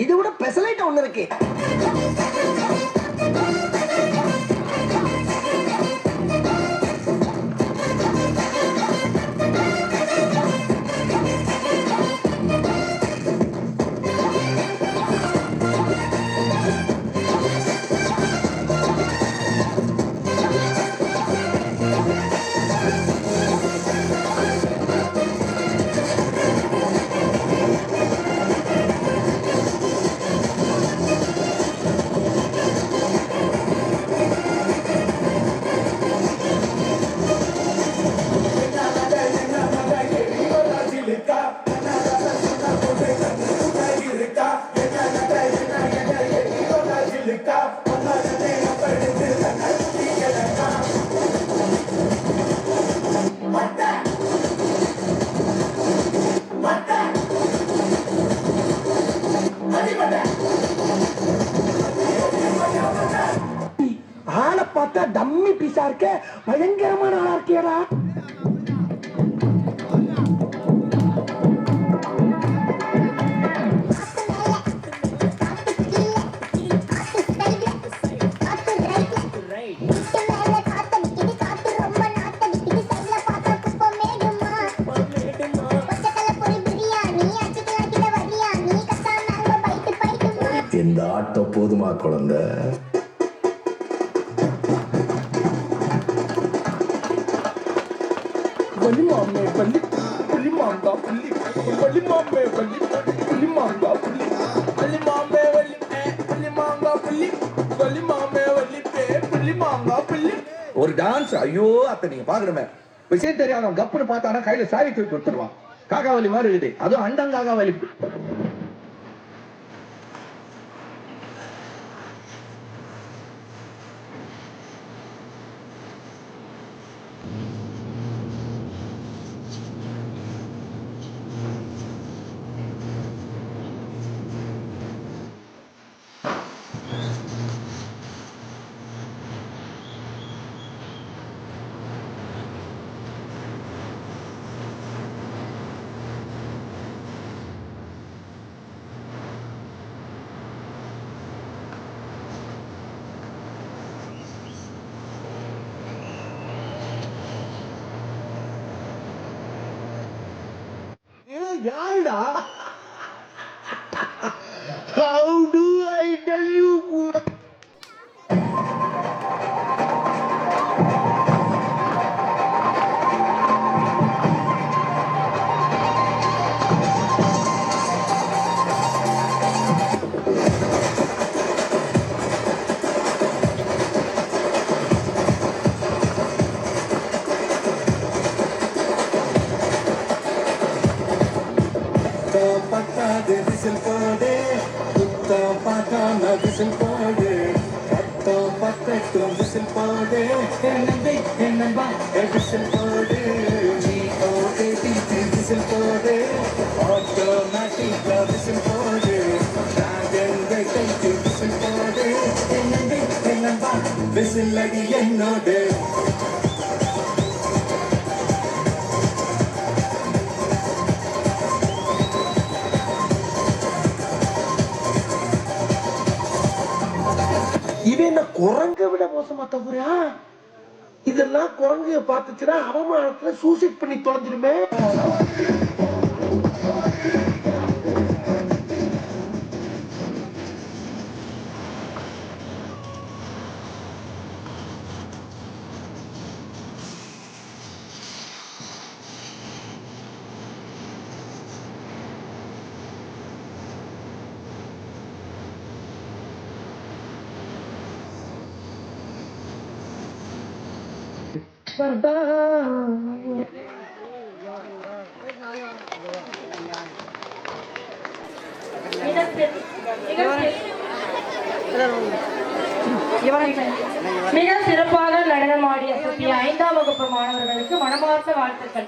இது விட பெசலைட் ஒண்ணு இருக்கு. ஆளை பார்த்தா டம்மி பீஸா இருக்க, பயங்கரமான ஆளா இருக்கியடா. இந்த ஆட்டோ போதுமா குழந்தை? வலிமாமே வலி புலிமாங்கா புலி வலிமாமே வலி புலிமாங்கா புலி வலிமாமே வலி புலிமாங்கா புலி வலிமாமே வலி புலிமாங்கா புலி. ஒரு டான்ஸ், ஐயோ அத்தை நீங்க பாக்கணுமே. விஷயம் தெரியாதவன் கப்புன்னு பார்த்தானா கையில சாவி தூக்கி கொடுத்துருவான். காக்காவலி மாதிரி இருக்குது, அதுவும் அண்டங்காகாவலி. யாருடா? How do I tell you? பட்டாது விசில் போடு, குத்தம் பார்க்காம விசில் போடு, பத்தம் பத்தட்டும் விசில் போடு, என்னம்பா விசில் போடு, விசில் போடு, ஆட்டோமேட்டிக்கா விசில் போடு, கைக்கு விசில் போடு, என்னம்பா விசில் அடி என்னோடு. இவன் என்ன குரங்க விட மோசமா தகுறியா? இதெல்லாம் குரங்கு பார்த்துச்சுன்னா அவமானத்துல சூசைட் பண்ணி தொலைஞ்சிருமே. மிக சிறப்பாக நடனமாடிய 5ஆம் வகுப்பு மாணவர்களுக்கு மனமார்ந்த வாழ்த்துக்கள்.